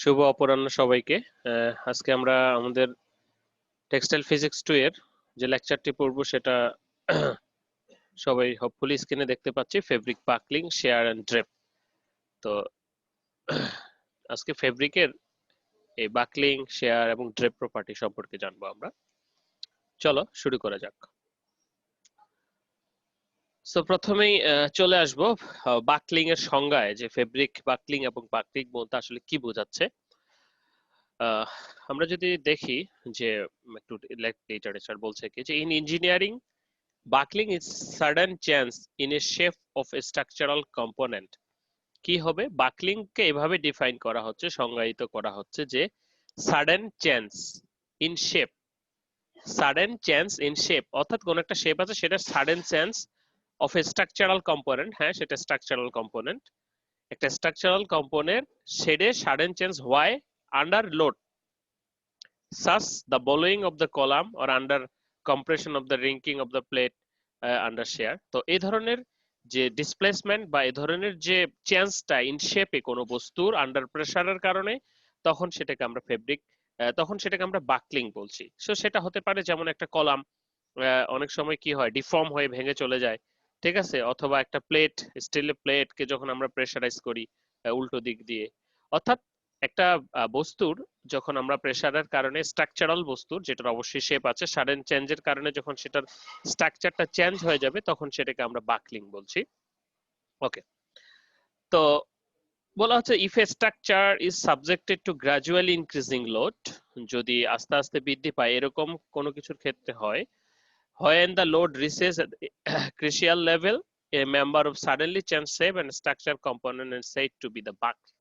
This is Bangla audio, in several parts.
শুভ অপরাহ্ন সবাইকে। আজকে আমরা আমাদের টেক্সটাইল ফিজিক্স 2 এর যে লেকচারটি পড়ব সেটা সবাই হোপফুলি স্ক্রিনে দেখতে পাচ্ছি, fabric buckling, shear and drape. তো আজকে ফেব্রিকের এই বাকলিং, শেয়ার এবং ড্রেপ প্রপার্টি সম্পর্কে জানবো আমরা। চলো শুরু করা যাক। সো প্রথমেই চলে আসবো বাকলিং এর সংজ্ঞায়, যে ফেব্রিক বাকলিং এবং বাকলিং বলতে আসলে কি বোঝাচ্ছে। আমরা যদি দেখি যে একটু লিটারেচার বলছে কি যে in engineering buckling is sudden change in a shape of A structural component. কি হবে, বাকলিং কে এভাবে ডিফাইন করা হচ্ছে, সংজ্ঞায়িত করা হচ্ছে যে sudden change in shape, sudden change in shape অর্থাৎ কোন একটা শেপ আছে সেটা sudden change of A structural component, হ্যাঁ সেটা স্ট্রাকচারাল কম্পোনেন্ট, একটা স্ট্রাকচারাল কম্পোনেন্ট শেডে সাডেন চেঞ্জ হয় under load, such the bowing of the column or under compression of the rinking of the plate under shear। তো এই ধরনের যে ডিসপ্লেসমেন্ট বা এই ধরনের যে চেঞ্জটা ইন শেপে কোনো বস্তুর আন্ডার প্রেসারের কারণে, তখন সেটাকে আমরা ফেব্রিক, তখন সেটাকে আমরা বাকলিং বলছি। সো সেটা হতে পারে যেমন একটা কলাম অনেক সময় কি হয়, ডিফর্ম হয়ে ভেঙে চলে যায়, ঠিক আছে, অথবা একটা প্লেট, স্টিলের প্লেটকে যখন আমরা প্রেসারাইজ করি উল্টো দিক দিয়ে, অর্থাৎ একটা বস্তুর যখন আমরা প্রেসারের কারণে, স্ট্রাকচারাল বস্তুর যেটার অবশ্যই শেপ আছে, সাডেন চেঞ্জের কারণে যখন সেটার স্ট্রাকচারটা চেঞ্জ হয়ে যাবে তখন সেটাকে আমরা বাকলিং বলছি। ওকে, তো বলা হচ্ছে if A structure is subjected to gradually increasing load, যদি আস্তে আস্তে বৃদ্ধি পায় এরকম কোনো কিছুর ক্ষেত্রে হয়, when the load reaches a crucial level, a member of suddenly change shape and structure component is said to be the buckled।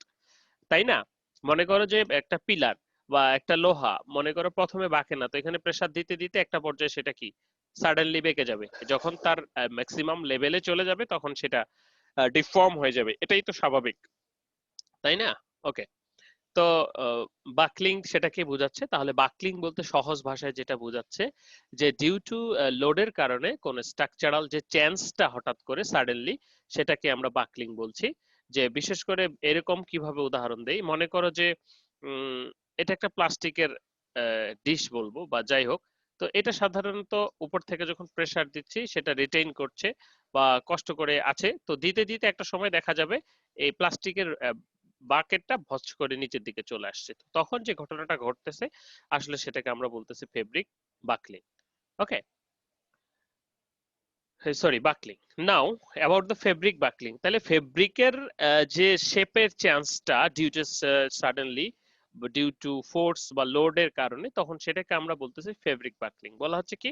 তাই না? মনে করো যে একটা পিলার বা একটা লোহা, মনে করো প্রথমে বাঁকে না, তো এখানে প্রেসার দিতে দিতে একটা পর্যায়ে সেটা কি সাডেনলি বেঁকে যাবে, যখন তার ম্যাক্সিমাম লেভেলে চলে যাবে তখন সেটা ডিফর্ম হয়ে যাবে, এটাই তো স্বাভাবিক, তাই না? ওকে, তো বাকলিং সেটাকে বোঝাচ্ছে। তাহলে বাকলিং বলতে সহজ ভাষায় যেটা বোঝাচ্ছে যে ডিউ টু লোডের কারণে কোন স্ট্রাকচারাল যে চেঞ্জটা হঠাৎ করে সাডেনলি, সেটাকে আমরা বাকলিং বলছি। যে বিশেষ করে এরকম কিভাবে উদাহরণ দেই, মনে করো যে এটা একটা প্লাস্টিকের ডিশ বলবো বা যাই হোক, তো এটা সাধারণত উপর থেকে যখন প্রেসার দিচ্ছি সেটা রিটেইন করছে বা কষ্ট করে আছে, তো দিতে দিতে একটা সময় দেখা যাবে এই প্লাস্টিকের বাকেটটা ভচ করে নিচের দিকে চলে আসছে, তখন যে ঘটনাটা ঘটতেছে আসলে সেটাকে আমরা বলতেছি fabric buckling. Okay, sorry buckling. Now about the fabric buckling, তাহলে ফেব্রিকের যে শেপের চেঞ্জটা due to suddenly, due to force বা লোডের কারণে, তখন সেটাকে আমরা বলতেছি ফেব্রিক বাকলিং। বলা হচ্ছে কি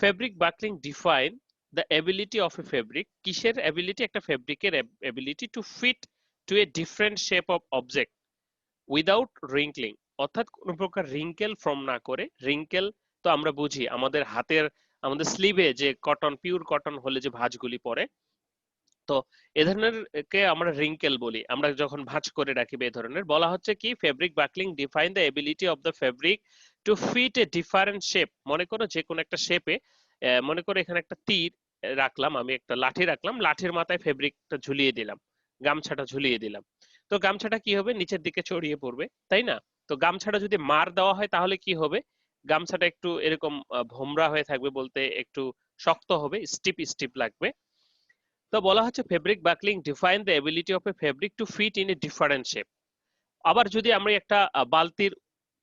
fabric buckling define the ability of a fabric, কিসের এবিলিটি, একটা ফেব্রিকের ability to fit to a different shape of object without wrinkling, অর্থাৎ কোন প্রকার রিঙ্কেল ফর্ম না করে। রিঙ্কেল তো আমরা বুঝি আমাদের হাতের, আমাদের স্লিভে যে কটন, পিওর কটন হলে যে ভাঁজগুলি পড়ে, তো এ ধরনের কে আমরা রিঙ্কেল বলি, আমরা যখন ভাঁজ করে রাখি এই ধরনের। বলা হচ্ছে কি fabric buckling define the ability of the fabric to fit a different shape. মনে করো যে কোনো একটা শেপে, মনে করো এখানে একটা তীর রাখলাম, আমি একটা লাঠি রাখলাম, লাঠির মাথায় ফেব্রিকটা ঝুলিয়ে দিলাম, গামছাটা ঝুলিয়ে দিলাম, তো গামছাটা কি হবে, নিচের দিকে ছড়িয়ে পড়বে, তাই না? তো গামছাটা যদি মার দেওয়া হয় তাহলে কি হবে, গামছাটা একটু এরকম ভোমরা হয়ে থাকবে, বলতে একটু শক্ত হবে, স্টিপ স্টিপ লাগবে। তো বলা হচ্ছে fabric buckling define the ability of a fabric to fit in a different shape. আবার যদি আমরা একটা বালতির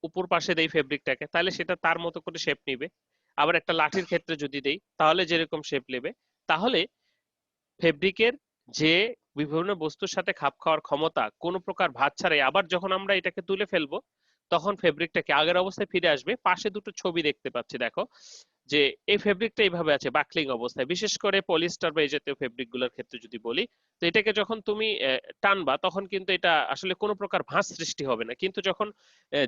উপর পাশে দেই ফেব্রিকটাকে, তাহলে সেটা তার মতো করে শেপ নিবে। আবার একটা লাঠির ক্ষেত্রে যদি দেই তাহলে যেরকম শেপ নেবে। তাহলে ফেব্রিকের যে বিভিন্ন বস্তুর সাথে খাপ খাওয়ার ক্ষমতা, কোনো প্রকার ভাঁজ ছাড়াই, আবার যখন আমরা এটাকে তুলে ফেলবো তখন ফেব্রিকটাকে আগের অবস্থায় ফিরে আসবে। পাশে দুটো ছবি দেখতে পাচ্ছি, দেখো যে এই ফেব্রিকটা এইভাবে আছে বাকলিং অবস্থায়। বিশেষ করে পলিস্টার বা এই জাতীয় ফেব্রিক গুলোর ক্ষেত্রে যদি বলি, তো এটাকে যখন তুমি টানবা তখন কিন্তু এটা আসলে কোনো প্রকার ভাঁজ সৃষ্টি হবে না, কিন্তু যখন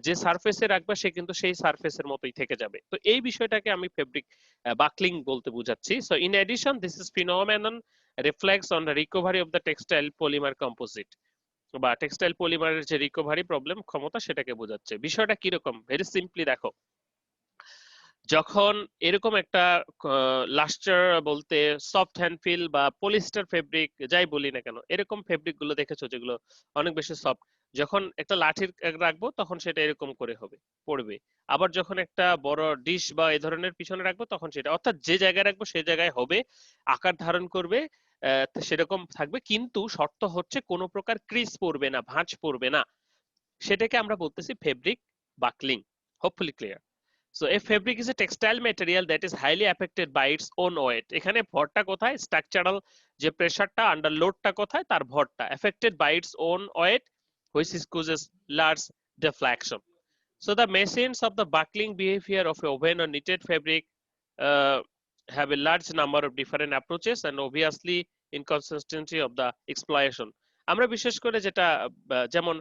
যে সারফেসে রাখবা সে কিন্তু সেই সারফেসের মতোই থেকে যাবে। তো এই বিষয়টাকে আমি ফেব্রিক বাকলিং বলতে বুঝাচ্ছি। So in addition this is phenomenon reflects on the recovery of the textile polymer composite, বা টেক্সটাইল পলিমারের যে রিকভারি প্রবলেম ক্ষমতা সেটাকে বোঝাচ্ছে। বিষয়টা কিরকম, ভেরি সিম্পলি দেখো, যখন এরকম একটা লাস্টার বলতে সফট হ্যান্ড ফিল বা পলিস্টার ফেব্রিক যাই বলি না কেন, এরকম ফেব্রিক গুলো দেখেছো যেগুলো অনেক বেশি সফট, যখন একটা লাঠির রাখবো তখন সেটা এরকম করে হবে, পড়বে। আবার যখন একটা বড় ডিশ বা এই ধরনের পিছনে রাখবো তখন সেটা, অর্থাৎ যে জায়গায় রাখবো সেই জায়গায় হবে, আকার ধারণ করবে, তো সেরকম থাকবে, কিন্তু শর্ত হচ্ছে কোনো প্রকার ক্রিজ পড়বে না, ভাঁজ পড়বে না। সেটাকে আমরা বলতেছি fabric buckling. Hopefully clear. So a fabric is a textile material that is highly affected by its own weight. এখানে ভরটা কোথায়? স্ট্রাকচারাল যে প্রেসারটা, আন্ডার লোডটা কোথায়? তার ভরটা। Affected by its own weight, which causes large deflection. So the machines of the buckling behavior of a woven or knitted fabric uh, have a large number of different approaches and obviously inconsistency of the exploitation. আমরা বিশেষ করে যেটা যেমন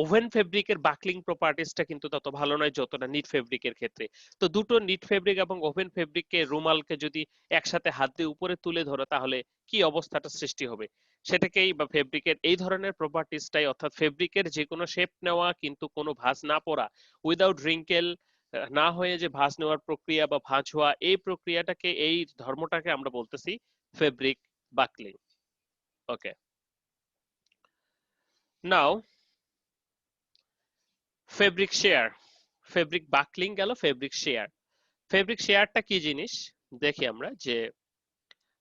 ওভেন ফেব্রিকের বাকলিং প্রপার্টিসটা কিন্তু তত ভালো নয় যতটা নিট ফেব্রিকের ক্ষেত্রে। তো দুটো নিট ফেব্রিক এবং ওভেন ফেব্রিককে, রুমালকে যদি একসাথে হাত দিয়ে উপরে তুলে ধরো তাহলে কি অবস্থাটা সৃষ্টি হবে, সেটাকেই বা ফেব্রিকের এই ধরনের প্রপার্টিসটাই, অর্থাৎ ফেব্রিকের যে কোনো শেপ নেওয়া কিন্তু কোনো ভাঁজ না পড়া, উইদাউট রিঙ্কেল না হয়ে যে ভাঁজ নেওয়ার প্রক্রিয়া বা ভাঁজ হওয়া, এই প্রক্রিয়াটাকে, এই ধর্মটাকে আমরা বলতেছি fabric buckling. Okay, now fabric shear. Fabric buckling গেল, ফেব্রিক শেয়ার। ফেব্রিক শেয়ারটা কি জিনিস দেখি আমরা, যে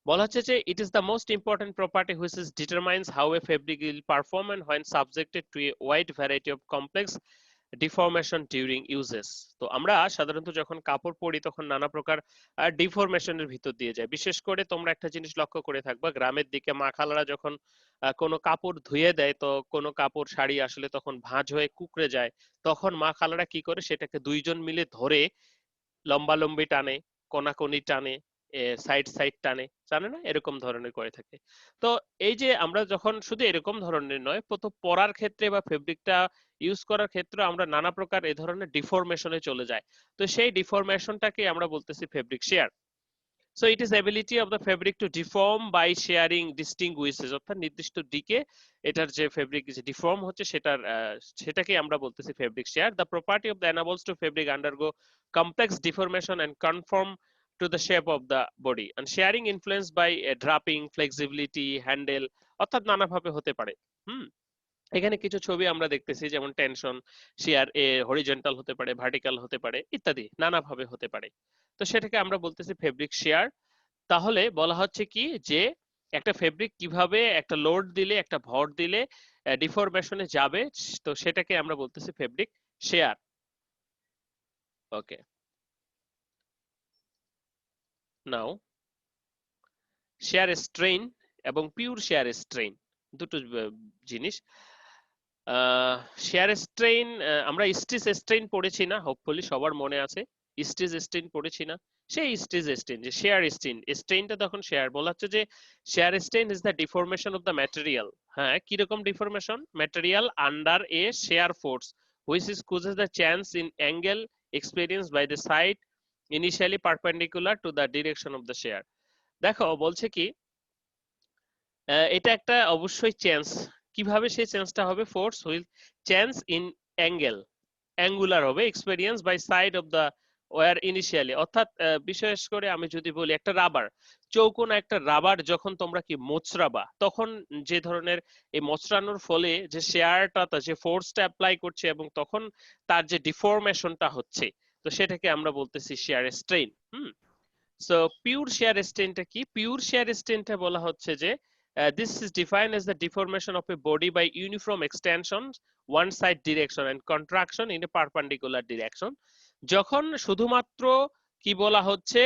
বলা হচ্ছে যে it is the most important property which is determines how a fabric will perform and when subjected to a wide variety of complex deformation during uses. তো আমরা সাধারণত যখন কাপড় পরি তখন নানা প্রকার ডিফরমেশনের ভিতর দিয়ে যায়। বিশেষ করে তোমরা একটা জিনিস লক্ষ্য করে থাকবা, গ্রামের দিকে মা খালারা যখন কোনো কাপড় ধুয়ে দেয়, তো কোনো কাপড় শাড়ি আসলে তখন ভাঁজ হয়ে কুঁকড়ে যায়, তখন মা খালারা কি করে সেটাকে দুইজন মিলে ধরে লম্বালম্বি টানে, কোনাকুনি টানে, সাইড সাইড টানে, জানে না, এরকম ধরনের করে থাকে। তো এই যে আমরা যখন শুধু এরকম ধরনের নয়, প্রথম পরার ক্ষেত্রে বা ফেব্রিকটা ইউজ করার ক্ষেত্রে আমরা নানা প্রকার এই ধরনের ডিফরমেশনে চলে যাই। তো সেই ডিফরমেশনটাকে আমরা বলতেছি fabric shear. So it is ability of the fabric to deform by shearing distinguishes, অর্থাৎ নির্দিষ্ট দিকে এটার যে ফেব্রিক যে ডিফর্ম হচ্ছে সেটার সেটাকে আমরা বলতেছি fabric shear. The property of the enables to fabric undergo complex deformation and conform to the shape of the body and sharing influenced by dropping flexibility handle, অর্থাৎ নানাভাবে হতে পারে। হুম, এখানে কিছু ছবি আমরা দেখতেছি, যেমন টেনশন শেয়ার এ হরিজন্টাল হতে পারে, ভার্টিক্যাল হতে পারে, ইত্যাদি নানাভাবে হতে পারে। তো সেটাকে আমরা বলতেছি ফেব্রিক শেয়ার। তাহলে বলা হচ্ছে কি, যে একটা ফেব্রিক কিভাবে একটা লোড দিলে, একটা ভর দিলে ডিফরমেশনে যাবে, তো সেটাকে আমরা বলতেছি ফেব্রিক শেয়ার। ওকে, নাও শেয়ার স্ট্রেইন এবং পিওর শেয়ার স্ট্রেইন দুটো জিনিস। শেয়ার স্ট্রেইন, আমরা স্টিচ স্ট্রেইন পড়েছি না, হোপফুলি সবার মনে আছে, স্টিচ স্ট্রেইন পড়েছি না, সেই স্টিচ স্ট্রেইন যে শেয়ার স্ট্রেইন, স্ট্রেইনটা তখন শেয়ার বলা হচ্ছে যে share strain is the deformation of the material. হ্যাঁ, কিরকম deformation? Material under A share force which is causes the change in angle experienced by the side initially perpendicular to the direction of the shear. দেখো বলছে কি, এটা একটা অবশ্যই চেঞ্জ। কিভাবে সেই চেঞ্জটা হবে? Force will change in angle, angular হবে, experience by side of the wire initially, অর্থাৎ বিশেষ করে আমি যদি বলি একটা রাবার, চৌকোনা একটা রাবার যখন তোমরা কি মোচড়াবা, তখন যে ধরনের এই মোচড়ানোর ফলে যে শেয়ারটা, যে ফোর্সটা অ্যাপ্লাই করছে এবং তখন তার যে ডিফরমেশনটা হচ্ছে, তো সেটাকে আমরা বলতেছি শেয়ার স্ট্রেইন। হুম, সো পিওর শেয়ার স্ট্রেনটা কি? পিওর শেয়ার স্ট্রেনটা বলা হচ্ছে যে this is defined as the deformation of a body by uniform extension one side direction and contraction in a perpendicular direction। যখন শুধুমাত্র কি বলা হচ্ছে,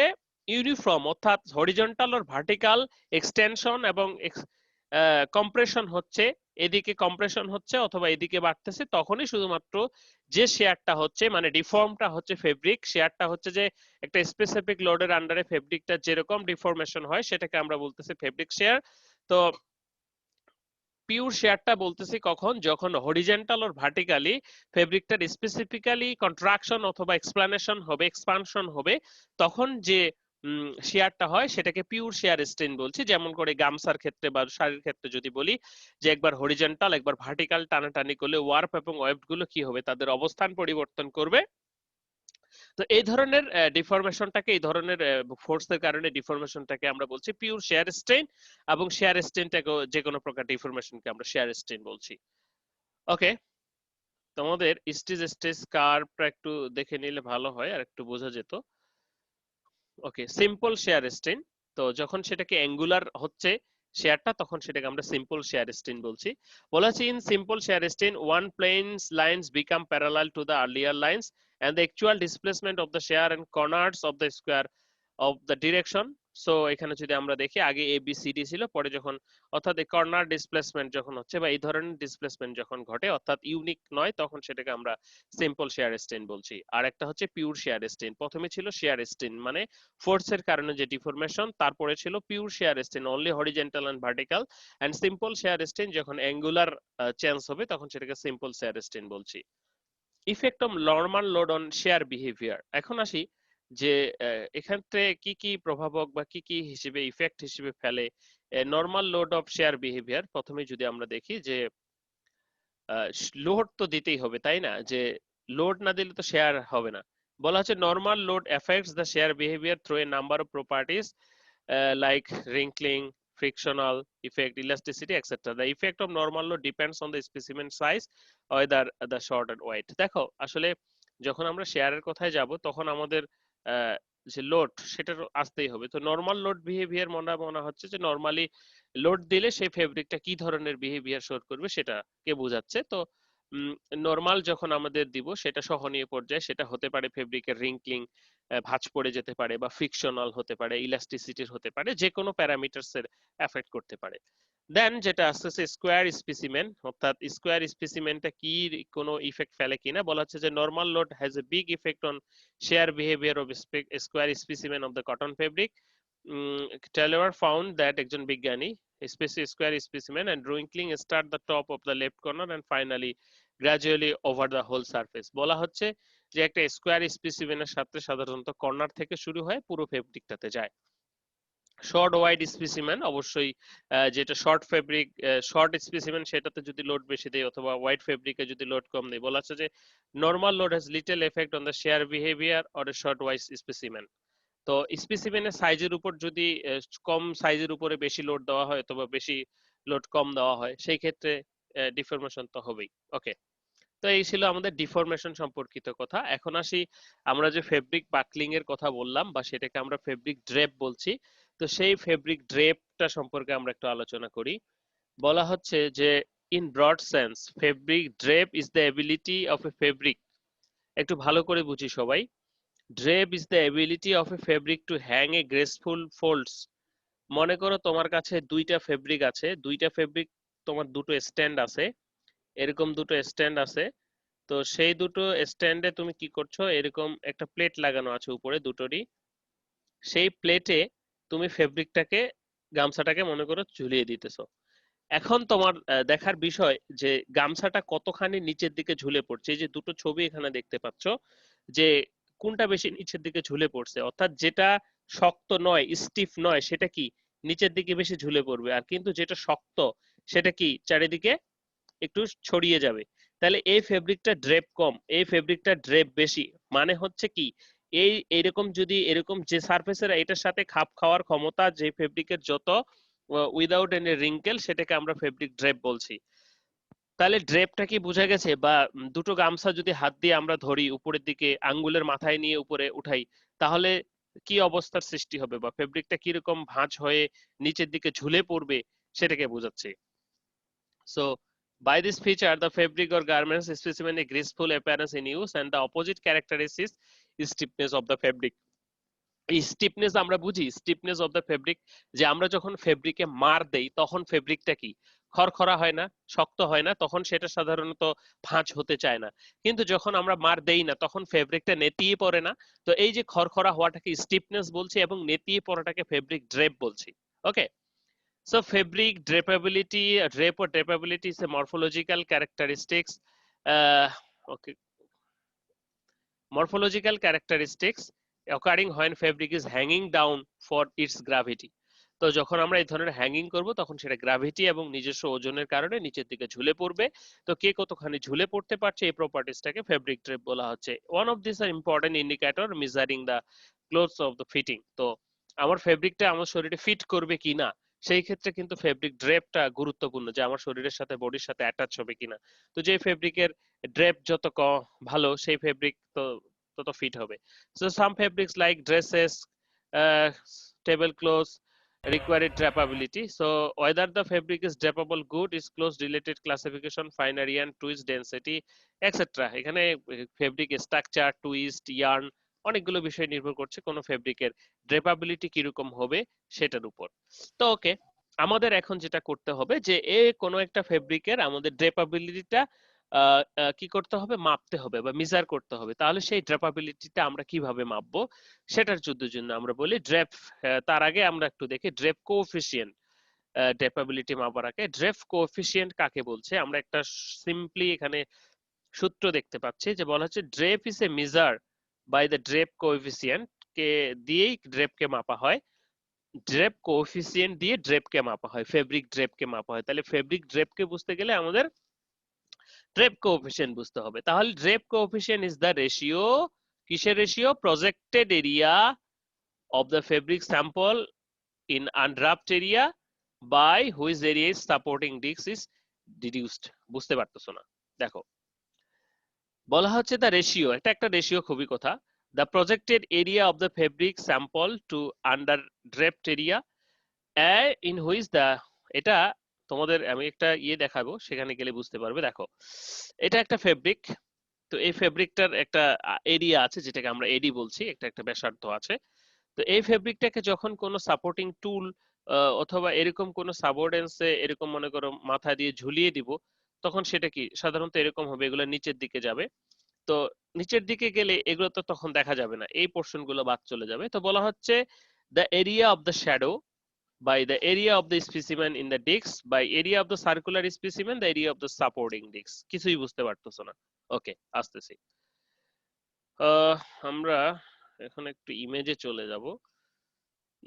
ইউনিফর্ম অর্থাৎ হরিজন্টাল আর ভার্টিক্যাল এক্সটেনশন এবং কম্প্রেশন হচ্ছে, এদিকে কম্প্রেশন হচ্ছে অথবা এদিকে বাড়তেছে, তখনই শুধুমাত্র যে শেয়ারটা হচ্ছে, মানে ডিফর্মটা হচ্ছে ফেব্রিক শেয়ারটা হচ্ছে, যে একটা স্পেসিফিক লোডের আন্ডারে ফেব্রিকটা যেরকম ডিফরমেশন হয় সেটাকে আমরা বলতেছি ফেব্রিক শেয়ার। তো পিওর শেয়ারটা বলতেছি কখন? যখন হরিজন্টাল আর ভার্টিক্যালি ফেব্রিকটার স্পেসিফিক্যালি কন্ট্রাকশন অথবা এক্সপ্লানেশন হবে, এক্সপানশন হবে, তখন যে শেয়ারটা হয় সেটাকে পিওর শেয়ার স্ট্রেন বলছি। যেমন করে গামছার ক্ষেত্রে বা শাড়ির ক্ষেত্রে যদি বলি যে একবার হরিজন্টাল একবার ভার্টিক্যাল টানাটানি করলে ওয়ার্প এবং ওয়েভড গুলো কি হবে, তাদের অবস্থান পরিবর্তন করবে, তো এই ধরনের ডিফরমেশনটাকে, এই ধরনের ফোর্সের কারণে ডিফরমেশনটাকে আমরা বলছি পিওর শেয়ার স্ট্রেন, এবং শেয়ার স্ট্রেনটাকে যে কোনো প্রকার ডিফরমেশনকে আমরা শেয়ার স্ট্রেন বলছি। ওকে, তোমাদের স্টেজ স্টেজ কার্ভটা একটু দেখে নিলে ভালো হয়, আর একটু বোঝা যেত। ওকে, সিম্পল শেয়ার স্ট্রেন, তো যখন সেটাকে অ্যাঙ্গুলার হচ্ছে শেয়ারটা, তখন সেটাকে আমরা সিম্পল শেয়ার স্ট্রেন বলছি। বলা আছে in simple shear strain one planes lines become parallel to the earlier lines and the actual displacement of the share and corners of the square of the direction. So এখানে যদি আমরা দেখি, আগে এ বি সি ডি ছিল, পরে যখন অর্থাৎ এই কর্নার ডিসপ্লেসমেন্ট যখন হচ্ছে বা এই ধরনের ডিসপ্লেসমেন্ট যখন ঘটে অর্থাৎ ইউনিক নয়, তখন সেটাকে আমরা সিম্পল শেয়ার স্ট্রেন বলছি। আর একটা হচ্ছে পিওর শেয়ার স্ট্রেন। প্রথমে ছিল শেয়ার স্ট্রেন মানে ফোর্সের কারণে যে ডিফরমেশন, তারপরে ছিল pure shear strain only horizontal and vertical, and simple shear strain যখন অ্যাঙ্গুলার চেঞ্জ হবে তখন সেটাকে সিম্পল শেয়ার স্ট্রেন বলছি। Effect of normal load on shear behaviour. এখন আসি যে এখানে কি কি প্রভাবক বা কি কি হিসেবে ইফেক্ট হিসেবে ফেলে normal load of share behaviour. প্রথমে যদি আমরা দেখি যে লোড তো দিতেই হবে, তাই না? যে লোড না দিলে তো শেয়ার হবে না। বলা হচ্ছে normal load effects the share behaviour through a number of properties like wrinkling, frictional effect, elasticity, etc. The effect of normal load depends on the specimen size, whether the short and wide. দেখো আসলে যখন আমরা শেয়ারের কথায় যাব তখন আমাদের যে লোড সেটা আসতেই হবে। তো নরমাল লোড বিহেভিয়ার মনে হচ্ছে যে নরমালি লোড দিলে সেই ফেব্রিকটা কি ধরনের বিহেভিয়ার শো করবে সেটাকে বোঝাচ্ছে। তো নরমাল যখন আমাদের দিব সেটা সহনীয় পর্যায়ে, সেটা হতে পারে ফেব্রিকের রিঙ্কলিং, ভাঁজ পড়ে যেতে পারে, বা ফ্রিকশনাল হতে পারে, ইলাস্টিসিটির হতে পারে, যে কোনো প্যারামিটারস এর এফেক্ট করতে পারে। দেন যেটা আসছে স্কোয়ার স্পেসিমেন, অর্থাৎ স্কোয়ার স্পেসিমেনটা কি কোনো ইফেক্ট ফেলে কিনা। বলা হচ্ছে যে normal load has a big effect on shear behaviour of square specimen of the cotton fabric. Taylor found that, একজন বিজ্ঞানী, square specimen and wrinkling start the top of the left corner and finally gradually over the whole surface. বলা হচ্ছে যে একটা স্কোয়ার স্পেসিমেনের সাথে সাধারণত কর্নার থেকে শুরু হয় পুরো ফেব্রিকটাতে যায়। শর্ট ওয়াইড স্পেসিমেন, অবশ্যই যেটা শর্ট ফেব্রিক, শর্ট স্পেসিমেন সেটাতে যদি লোড বেশি দেয় অথবা ওয়াইড ফেব্রিকে যদি লোড কম দেয়, বলা হচ্ছে যে normal load has little effect on the share behaviour or a short wide specimen. তো স্পেসিমেনের সাইজের উপর যদি কম সাইজের উপরে বেশি লোড দেওয়া হয় অথবা বেশি লোড কম দেওয়া হয়, সেই ক্ষেত্রে ডিফরমেশন তো হবেই। ওকে, তো এই ছিল আমাদের ডিফরমেশন সম্পর্কিত কথা। এখন আসি আমরা যে ফেব্রিক বাকলিং এর কথা বললাম বা সেটাকে আমরা ফেব্রিক ড্রেপ বলছি, তো সেই ফেব্রিক ড্রেপটা সম্পর্কে আমরা একটু আলোচনা করি। বলা হচ্ছে যে in broad sense fabric drape is the ability of a fabric, একটু ভালো করে বুঝি সবাই। Drape is the ability of a fabric to hang a graceful folds. মনে করো তোমার কাছে দুইটা ফেব্রিক আছে, দুইটা ফেব্রিক, তোমার দুটো স্ট্যান্ড আছে, এরকম দুটো স্ট্যান্ড আছে। তো সেই দুটো স্ট্যান্ডে তুমি কি করছো, এরকম একটা প্লেট লাগানো আছে উপরে দুটোরই, সেই প্লেটে তুমি ফেব্রিকটাকে, গামছাটাকে মনে করো ঝুলিয়ে দিতেছো। এখন তোমার দেখার বিষয় যে গামছাটা কতখানি নিচের দিকে ঝুলে পড়ছে। এই যে দুটো ছবি এখানে দেখতে পাচ্ছ, যে কোনটা বেশি নিচের দিকে ঝুলে পড়ছে, অর্থাৎ যেটা শক্ত নয়, স্টিফ নয়, সেটা কি নিচের দিকে বেশি ঝুলে পড়বে, আর কিন্তু যেটা শক্ত সেটা কি চারিদিকে একটু ছড়িয়ে যাবে। তাহলে এই ফেব্রিকটা ড্রেপ কম, এই ফেব্রিকটা ড্রেপ বেশি। মানে হচ্ছে কি, এইরকম যদি এরকম যে সারফেসের এটার সাথে খাপ খাওয়ার ক্ষমতা যে ফেব্রিকের যত, উইদাউট এনি রিঙ্কেল, সেটাকে আমরা ফেব্রিক ড্রেপ বলছি। তাহলে ড্রেপটা কি বোঝা গেছে? বা দুটো গামছা যদি হাত দিয়ে আমরা ধরি উপরের দিকে, আঙ্গুলের মাথায় নিয়ে উপরে উঠাই, তাহলে কি অবস্থার সৃষ্টি হবে বা ফেব্রিকটা কিরকম ভাঁজ হয়ে নিচের দিকে ঝুলে পড়বে সেটাকে বোঝাচ্ছে। So by this feature, the fabric or garments specimen a graceful appearance in use, and the opposite characteristic is stiffness of the fabric. এই স্টিফনেস আমরা বুঝি, স্টিফনেস অফ দ্য ফেব্রিক, যে আমরা যখন ফেব্রিকে মার দেই তখন ফেব্রিকটা কি খরখরা হয় না, শক্ত হয় না, তখন সেটা সাধারণত ভাঁজ হতে চায় না। কিন্তু যখন আমরা মার দেই না তখন ফেব্রিকটা নেতিয়ে পড়ে না। তো এই যে খরখরা হওয়াটাকে স্টিফনেস বলছি এবং নেতিয়ে পড়াটাকে ফেব্রিক ড্রেপ বলছি। ওকে, so fabric drapability, drape or drapability is a morphological characteristics. Uh, okay, morphological characteristics occurring when fabric is hanging down for its gravity. তো যখন আমরা এই ধরনের হ্যাঙ্গিং করব তখন সেটা গ্র্যাভিটি এবং নিজস্ব ওজনের কারণে নিচের দিকে ঝুলে পড়বে। তো কে কতখানি ঝুলে পড়তে পারছে এই প্রপার্টিসটাকে ফেব্রিক ড্রেপ বলা হচ্ছে। One of this are important indicator measuring the clothes of the fitting. তো আমার ফেব্রিকটা আমার শরীরে ফিট করবে কিনা সেই ক্ষেত্রে কিন্তু ফেব্রিক ড্রেপটা গুরুত্বপূর্ণ, যে আমার শরীরের সাথে বডির সাথে অ্যাটাচ হবে কিনা। তো যে ফেব্রিকের ড্রেপ যত ভালো সেই ফেব্রিক তো তত ফিট হবে। So some fabrics like dresses, table clothes require drapability. So whether the fabric is drapable good is close related classification, fine area, twist density, etc. এখানে ফেব্রিক স্ট্রাকচার, টুইস্ট, ইয়ার্ন অনেকগুলো বিষয় নির্ভর করছে কোন ফেব্রিকের ড্রেপাবিলিটি কিরকম হবে সেটার উপর। তো ওকে, আমাদের এখন যেটা করতে হবে যে কোনো একটা ফেব্রিকের আমাদের ড্রেপাবিলিটিটা কি করতে হবে, মাপতে হবে বা মেজার করতে হবে। তাহলে সেই ড্রেপাবিলিটিটা আমরা কিভাবে মাপবো সেটার জন্য আমরা বলি ড্রেপ। তার আগে আমরা একটু দেখি ড্রেপ কোএফিসিয়েন্ট। ড্রেপাবিলিটি মাপার আগে ড্রেপ কোএফিসিয়েন্ট কাকে বলছে আমরা একটা সিম্পলি এখানে সূত্র দেখতে পাচ্ছি যে বলা হচ্ছে drape is a measure by the drape coefficient কে দিয়েই ড্রেপকে মাপা হয়। ড্রেপ কোএফিসিয়েন্ট দিয়ে ড্রেপকে মাপা হয়, ফেব্রিক ড্রেপকে মাপা হয়। তাহলে ফেব্রিক ড্রেপকে বুঝতে গেলে আমাদের ড্রেপ কোএফিসিয়েন্ট বুঝতে হবে। তাহলে drape coefficient is the ratio, কিসের ratio, projected area of the fabric sample in unwrapped area by which area is supporting disc is deduced। বুঝতে পারতেছো না, দেখো বলা হচ্ছে দ্য রেশিও, এটা একটা রেশিও খুবই কথা, the projected area of the fabric sample to under draped area in which the, এটা তোমাদের আমি একটা দেখাবো, সেখানে গেলে বুঝতে পারবে। দেখো এটা একটা ফেব্রিক, তো এই ফেব্রিকটার একটা এরিয়া আছে যেটাকে আমরা এডি বলছি, একটা ব্যাসার্ধ আছে। তো এই ফেব্রিকটাকে যখন কোনো সাপোর্টিং টুল অথবা এরকম কোনো সাবঅর্ডেন্সে এরকম মনে করো মাথা দিয়ে ঝুলিয়ে দিব, তখন সেটা কি সাধারণত এরকম হবে, এগুলো নিচের দিকে যাবে। তো নিচের দিকে গেলে এগুলো তো তখন দেখা যাবে না, এই পোর্শন গুলো বাদ চলে যাবে। তো বলা হচ্ছে the area of the shadow by the area of the specimen in the disc by area of the circular specimen the area of the supporting disc। কিছুই বুঝতে পারতেছো না, ওকে আসতেছি। আমরা এখন একটু ইমেজে চলে যাব,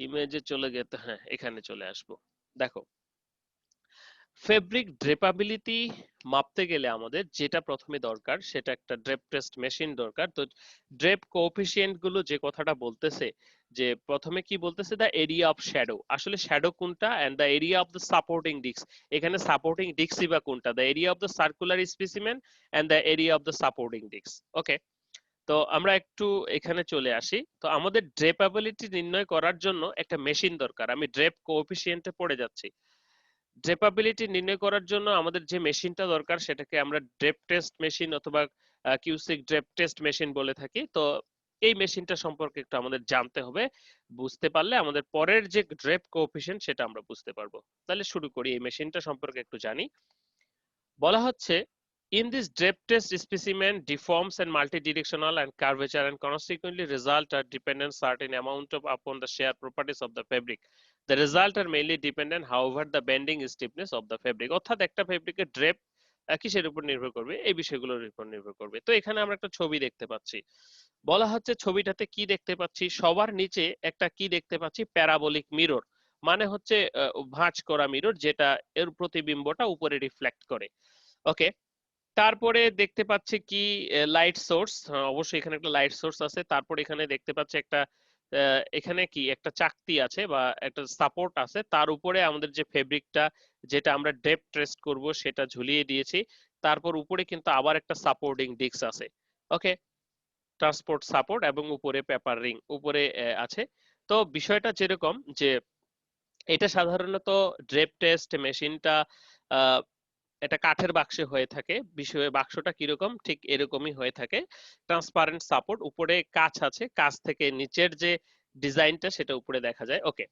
ইমেজে চলে গেতে, হ্যাঁ এখানে চলে আসব। দেখো ফেব্রিক ড্রেপাবিলিটি মাপতে গেলে আমাদের যেটা প্রথমে দরকার সেটা একটা ড্রেপ টেস্ট মেশিন দরকার। তো ড্রেপ কোএফিসিয়েন্ট গুলো যে কথাটা বলতেছে, যে প্রথমে কি বলতেছে দ্য এরিয়া অফ শ্যাডো, আসলে শ্যাডো কোনটা, and the area of the supporting disc, এখানে সাপোর্টিং ডিস্কই বা কোনটা, the area of the circular specimen and the area of the supporting disc. Okay, তো আমরা একটু এখানে চলে আসি। তো আমাদের ড্রেপাবিলিটি নির্ণয় করার জন্য একটা মেশিন দরকার, আমি ড্রেপ কোএফিসিয়েন্টে পড়ে যাচ্ছি। ড্রেপাবিলিটি নির্ণয় করার জন্য আমাদের যে মেশিনটা দরকার সেটাকে আমরা ড্রেপ টেস্ট মেশিন অথবা কিউসিক ড্রেপ টেস্ট মেশিন বলে থাকি। তো এই মেশিনটা সম্পর্কে একটু আমাদের জানতে হবে, বুঝতে পারলে আমাদের পরের যে ড্রেপ কোএফিসিয়েন্ট সেটা আমরা বুঝতে পারবো। তাহলে শুরু করি, এই মেশিনটা সম্পর্কে একটু জানি। বলা হচ্ছে in this drip test specimen deforms and multidirectional and curvature and consequently result are dependent certain amount of upon the shear properties of the fabric, the result are mainly dependent however the bending stiffness of the fabric। অর্থাৎ একটা ফেব্রিকের ড্রেপ কিসের উপর নির্ভর করবে, এই বিষয়গুলোর উপর নির্ভর করবে। তো এখানে আমরা একটা ছবি দেখতে পাচ্ছি, বলা হচ্ছে ছবিটাতে কি দেখতে পাচ্ছি, সবার নিচে একটা কি দেখতে পাচ্ছি, প্যারাবোলিক মিরর, মানে হচ্ছে ভাঁজ করা মিরর যেটা এর প্রতিবিম্বটা উপরে রিফ্লেক্ট করে। ওকে, তারপরে দেখতে পাচ্ছি কি লাইট সোর্স, অবশ্যই এখানে একটা লাইট সোর্স আছে। তারপর এখানে দেখতে পাচ্ছি একটা এখানে কি একটা চাকতি আছে বা একটা সাপোর্ট আছে, তার উপরে আমাদের যে ফেব্রিকটা যেটা আমরা ডেপ টেস্ট করব সেটা ঝুলিয়ে দিয়েছি। তারপর উপরে কিন্তু আবার একটা সাপোর্টিং ডিস্ক আছে। ওকে, ট্রান্সপোর্ট সাপোর্ট এবং উপরে পেপার রিং উপরে আছে। তো বিষয়টা যেরকম যে এটা সাধারণত ড্রেপ টেস্ট মেশিনটা এটা কাঠের বাক্সে হয়ে থাকে, বিষয়ে বাক্সটা কিরকম ঠিক এরকমই হয়ে থাকে, ট্রান্সপারেন্ট সাপোর্ট, উপরে কাঁচ আছে, কাঁচ থেকে নিচের যে ডিজাইনটা সেটা উপরে দেখা যায়। ওকে,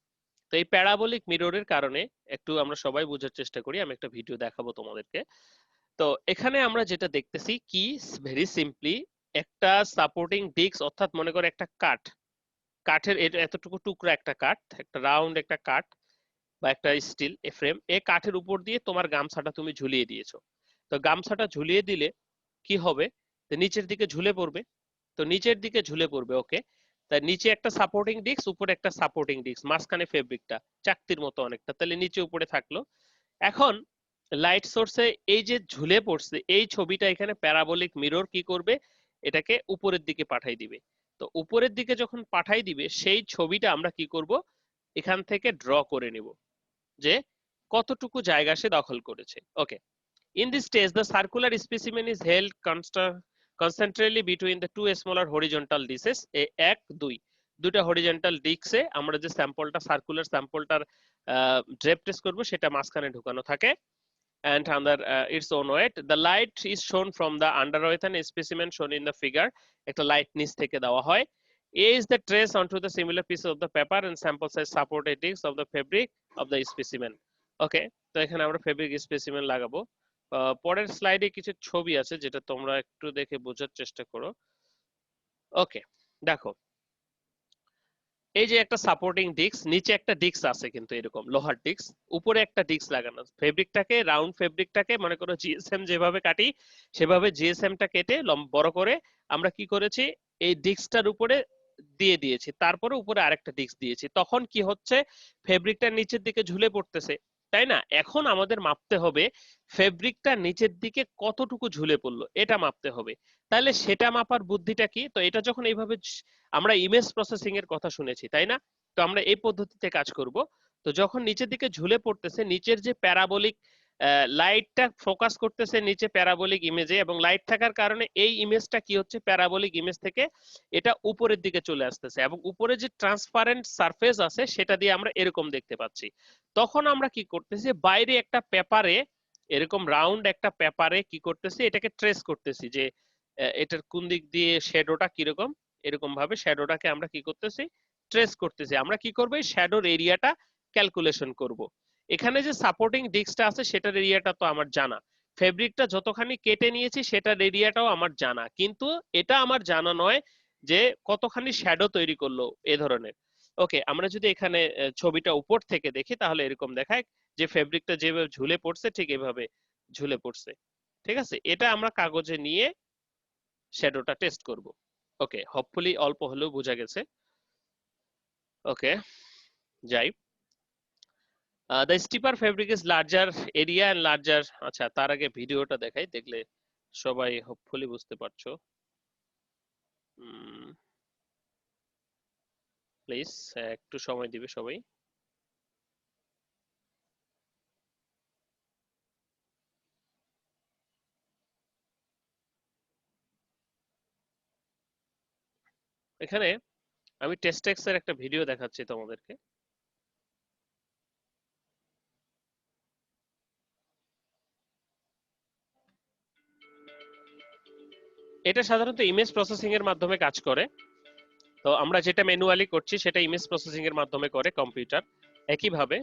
তো এই প্যারাবোলিক মিররের কারণে একটু আমরা সবাই বোঝার চেষ্টা করি, আমি একটা ভিডিও দেখাবো তোমাদেরকে। তো এখানে আমরা যেটা দেখতেছি কি, ভেরি সিম্পলি একটা সাপোর্টিং ডিস্ক, অর্থাৎ মনে করো একটা কাঠ, কাঠের এতটুকু টুকরা একটা কাঠ, একটা রাউন্ড একটা কাঠ বা একটা স্টিল ফ্রেম, এই কাঠের উপর দিয়ে তোমার গামছাটা তুমি ঝুলিয়ে দিয়েছো। তো গামছাটা ঝুলিয়ে দিলে কি হবে, তো নিচের দিকে ঝুলে পড়বে। তো নিচের দিকে ঝুলে পড়বে। ওকে, তাই নিচে একটা সাপোর্টিং ডিস্ক, উপরে একটা সাপোর্টিং ডিস্ক, মাঝখানে ফেব্রিকটা চাকতির মতো অনেকটা, তাহলে নিচে উপরে থাকলো। এখন লাইট সোর্সে এই যে ঝুলে পড়ছে এই ছবিটা, এখানে প্যারাবোলিক মিরর কি করবে, এটাকে উপরের দিকে পাঠাই দিবে। তো উপরের দিকে যখন পাঠাই দিবে, সেই ছবিটা আমরা কি করব, এখান থেকে ড্র করে নিব যে কতটুকু জায়গা সে দখল করেছে। ওকে, in this stage the circular specimen is held concentrically between the two smaller horizontal discs, এক দুই, দুটা হরিজন্টাল ডিস্কে আমরা যে স্যাম্পলটা, সার্কুলার স্যাম্পলটার ড্রেপ টেস্ট করব, সেটা মাঝখানে ঢুকানো থাকে। And under its own weight the light is shown from the underweight and specimen shown in the figure, একটা লাইট নিচ থেকে দেওয়া হয়। A is the trace onto the similar piece of the paper and sample size supported discs of the fabric of the specimen. ওকে, তো এখানে আমরা ফেব্রিক স্পেসিমেন লাগাবো। পরের স্লাইডে কিছু ছবি আছে যেটা তোমরা একটু দেখে বোঝার চেষ্টা করো। ওকে, দেখো এই যে একটা সাপোর্টিং ডিস্ক, নিচে একটা ডিস্ক আছে কিন্তু এরকম লোহার ডিস্ক, উপরে একটা ডিস্ক লাগানো। ফেব্রিকটাকে, রাউন্ড ফেব্রিকটাকে মনে করো জিএসএম যেভাবে কাটি সেভাবে জিএসএমটা কেটে বড় করে আমরা কি করেছি, এই ডিস্কটার উপরে দিয়ে দিয়েছি, তারপরে উপরে আরেকটা ডিস্ক দিয়েছি। তখন কি হচ্ছে, ফেব্রিকটা নিচের দিকে ঝুলে পড়তেছে, তাই না? এখন আমাদের মাপতে হবে ফেব্রিকটা নিচের দিকে কতটুকু ঝুলে পড়লো, এটা মাপতে হবে। তাহলে সেটা মাপার বুদ্ধিটা কি? তো এটা যখন এইভাবে আমরা ইমেজ প্রসেসিং এর কথা শুনেছি, তাই না? তো আমরা এই পদ্ধতিতে কাজ করব। তো যখন নিচের দিকে ঝুলে পড়তেছে, নিচের যে প্যারাবোলিক লাইটটা ফোকাস করতেছে নিচে প্যারাবোলিক ইমেজে, এবং লাইট থাকার কারণে এই ইমেজটা কি হচ্ছে, প্যারাবোলিক ইমেজ থেকে এটা উপরের দিকে চলে আসতেছে, এবং উপরে যে ট্রান্সপারেন্ট সারফেস আছে সেটা দিয়ে আমরা এরকম দেখতে পাচ্ছি। তখন আমরা কি করতেছি, বাইরে একটা পেপারে, এরকম রাউন্ড একটা পেপারে কি করতেছি, এটাকে ট্রেস করতেছি যে এটার কোন দিক দিয়ে শ্যাডোটা কিরকম, এরকম ভাবে শ্যাডোটাকে আমরা কি করতেছি, ট্রেস করতেছি। আমরা কি করব, এই শ্যাডোর এরিয়াটা ক্যালকুলেশন করব। এখানে যে সাপোর্টিং ডিস্কটা আছে সেটার এরিয়াটা তো আমার জানা, ফেব্রিকটা যতখানি কেটে নিয়েছি সেটার এরিয়াটাও আমার জানা, কিন্তু এটা আমার জানা নয় যে কতখানি শ্যাডো তৈরি করলো এ ধরনের। ওকে, আমরা যদি এখানে ছবিটা উপর থেকে দেখি তাহলে এরকম দেখায় যে ফেব্রিকটা যেভাবে ঝুলে পড়ছে ঠিক এভাবে ঝুলে পড়ছে। ঠিক আছে, এটা আমরা কাগজে নিয়ে শ্যাডোটা টেস্ট করব। ওকে, হোপফুলি অল্প হলেও বোঝা গেছে। ওকে, যাই। The steeper fabric is larger area and larger. আচ্ছা, তার আগে ভিডিওটা দেখাই, দেখলে সবাই হোপফুলি বুঝতে পারছো। প্লিজ একটু সময় দিবে সবাই। এখানে আমি টেস্টেক্স এর একটা ভিডিও দেখাচ্ছি তোমাদেরকে। এটা সাধারণত ইমেজ প্রসেসিং এর মাধ্যমে কাজ করে। তো আমরা যেটা ম্যানুয়ালি করছি সেটা ইমেজ প্রসেসিং এর মাধ্যমে করে কম্পিউটার। একইভাবে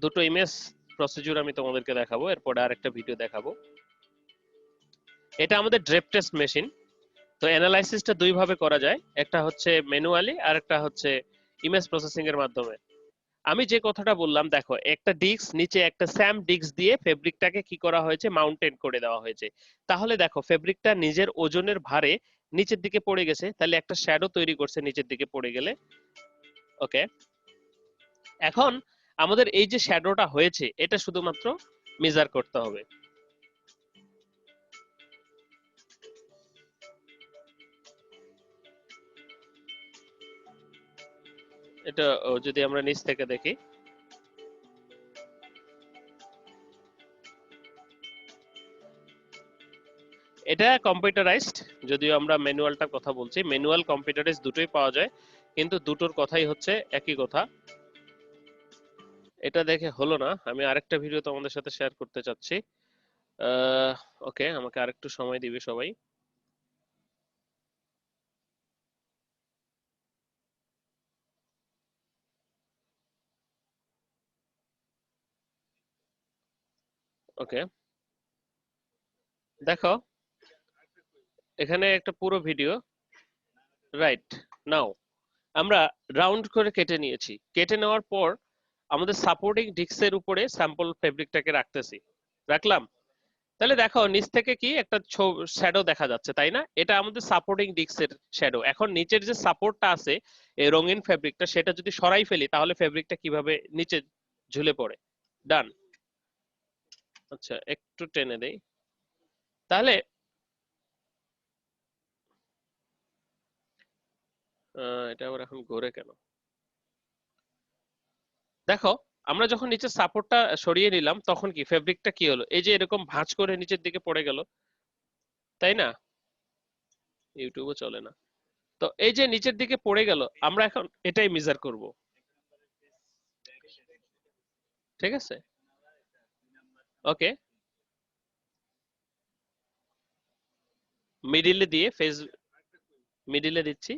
দুটো ইমেজ প্রসিডিউর আমি তোমাদেরকে দেখাবো, এরপরে আরেকটা ভিডিও দেখাবো। এটা আমাদের ড্রেপ টেস্ট মেশিন। তো অ্যানালাইসিসটা দুই ভাবে করা যায়, একটা হচ্ছে ম্যানুয়ালি আর একটা হচ্ছে ইমেজ প্রসেসিং এর মাধ্যমে। আমি যে কথাটা বললাম, দেখো একটা ডিস্ক, নিচে একটা স্যাম ডিস্ক দিয়ে ফেব্রিকটাকে কি করা হয়েছে, মাউন্টেন করে দেওয়া হয়েছে। তাহলে দেখো ফেব্রিকটা নিজের ওজনের ভারে নিচের দিকে পড়ে গেছে, তাহলে একটা শ্যাডো তৈরি করছে নিচের দিকে পড়ে গেলে। ওকে, এখন আমাদের এই যে শ্যাডোটা হয়েছে এটা শুধুমাত্র মেজার করতে হবে। এটা যদি আমরা নিচ থেকে দেখি, এটা কম্পিউটারাইজড, যদিও আমরা ম্যানুয়ালটার কথা বলছি, ম্যানুয়াল কম্পিউটারাইজড দুটোই পাওয়া যায়, কিন্তু দুটোর কথাই হচ্ছে একই কথা। এটা দেখে হলো না, আমি আরেকটা ভিডিও তোমাদের সাথে শেয়ার করতে চাচ্ছি। ওকে, আমাকে আরেকটু সময় দিবে সবাই। ওকে, দেখো এখানে একটা পুরো ভিডিও, রাইট নাও আমরা রাউন্ড করে কেটে নিয়েছি। কেটে নেওয়ার পর আমাদের সাপোর্টিং ডিস্কের উপরে স্যাম্পল ফেব্রিকটাকে রাখতেছি, রাখলাম। তাহলে দেখো নিচ থেকে কি একটা শ্যাডো দেখা যাচ্ছে, তাই না? এটা আমাদের সাপোর্টিং ডিস্কের শ্যাডো। এখন নিচের যে সাপোর্টটা আছে এই রঙিন ফেব্রিকটা, সেটা যদি সরাই ফেলি তাহলে ফেব্রিকটা কিভাবে নিচে ঝুলে পড়ে। ডান। আচ্ছা একটু টেনে দেই। তাহলে এটা আবার এখন ঘুরে কেন? দেখো আমরা যখন নিচে সাপোর্টটা সরিয়ে নিলাম তখন কি ফেব্রিকটা কি হলো, এই যে এরকম ভাঁজ করে নিচের দিকে পড়ে গেল, তাই না? ইউটিউবও চলে না। তো এই যে নিচের দিকে পড়ে গেল, আমরা এখন এটাই মেজার করব। ঠিক আছে, ওকে। মিডিলে দিয়ে ফেস মিডিলে দিচ্ছি।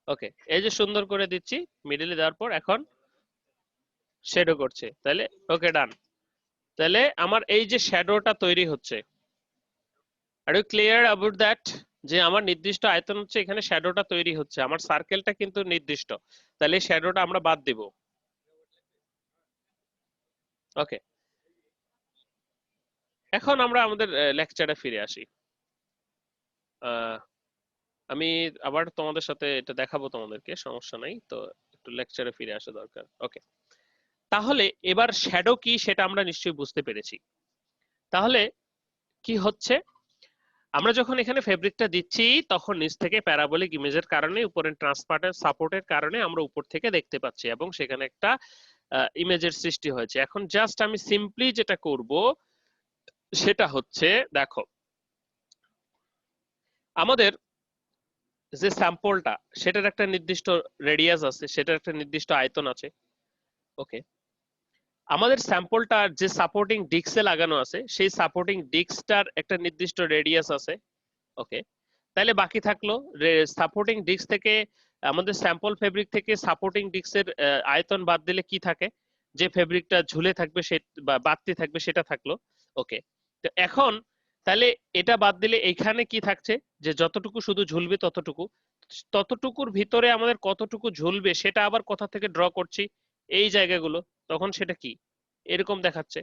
ওকে, এই যে সুন্দর করে দিচ্ছি, মিডিলে দেওয়ার পর এখন শ্যাডো করছে, তাহলে ওকে ডান। তাহলে আমার এই যে শ্যাডোটা তৈরি হচ্ছে, are you clear about that, যে আমার নির্দিষ্ট আয়তন হচ্ছে এখানে শ্যাডোটা তৈরি হচ্ছে, আমার সার্কেলটা কিন্তু নির্দিষ্ট, তাহলে শ্যাডোটা আমরা বাদ দিব। ওকে, এখন আমরা আমাদের লেকচারে ফিরে আসি। আহ, আমি আবার তোমাদের সাথে এটা দেখাবো তোমাদেরকে, সমস্যা নাই তো, একটু লেকচারে ফিরে আসা দরকার। ওকে, তাহলে এবার শ্যাডো কি সেটা আমরা নিশ্চয়ই বুঝতে পেরেছি। তাহলে কি হচ্ছে, আমরা যখন এখানে ফেব্রিকটা দিচ্ছি তখন নিচ থেকে প্যারাবোলিক ইমেজের কারণে, উপরের ট্রান্সপারেন্ট সাপোর্টের কারণে আমরা উপর থেকে দেখতে পাচ্ছি এবং সেখানে একটা ইমেজের সৃষ্টি হয়েছে। এখন জাস্ট আমি সিম্পলি যেটা করব সেটা হচ্ছে, দেখো আমাদের যে স্যাম্পলটা সেটার একটা নির্দিষ্ট রেডিয়াস আছে, সেটার একটা নির্দিষ্ট আয়তন আছে। ওকে, আমাদের স্যাম্পলটার যে সাপোর্টিং ডিস্কে লাগানো আছে সেই সাপোর্টিং ডিস্কটার একটা নির্দিষ্ট রেডিয়াস আছে। ওকে, তাহলে বাকি থাকলো সাপোর্টিং ডিস্ক থেকে, আমাদের স্যাম্পল ফেব্রিক থেকে সাপোর্টিং ডিস্কের আয়তন বাদ দিলে কি থাকে, যে ফেব্রিকটা ঝুলে থাকবে সে বা বাড়তি থাকবে সেটা থাকলো। ওকে, তো এখন তাহলে এটা বাদ দিলে এইখানে কি থাকছে, যে যতটুকু শুধু ঝুলবে ততটুকু, ততটুকুর ভিতরে আমাদের কতটুকু ঝুলবে সেটা আবার কোথা থেকে ড্র করছি, এই জায়গাগুলো, তখন সেটা কি এরকম দেখাচ্ছে।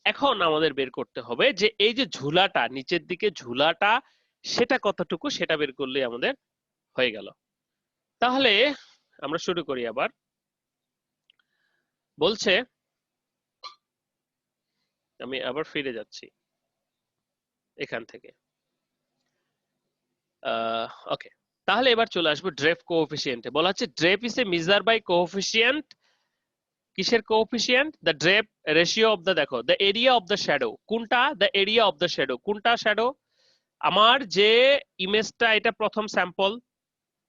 এখন আমাদের বের করতে হবে যে এই যে ঝুলাটা, নিচের দিকে ঝুলাটা সেটা কতটুকু, সেটা বের করলে আমাদের হয়ে গেল। তাহলে আমরা শুরু করি আবার। বলছে, আমি আবার ফিরে যাচ্ছি এখান থেকে। ওকে, তাহলে এবার চলে আসবো ড্রেপ কোএফিসিয়েন্টে। বলা হচ্ছে drape is a measure by coefficient, কিসের coefficient? The drape ratio of the, দেখো the area of the shadow, কোনটা? The area of the shadow, কোনটা শ্যাডো? আমার যে ইমেজটা, এটা প্রথম স্যাম্পল,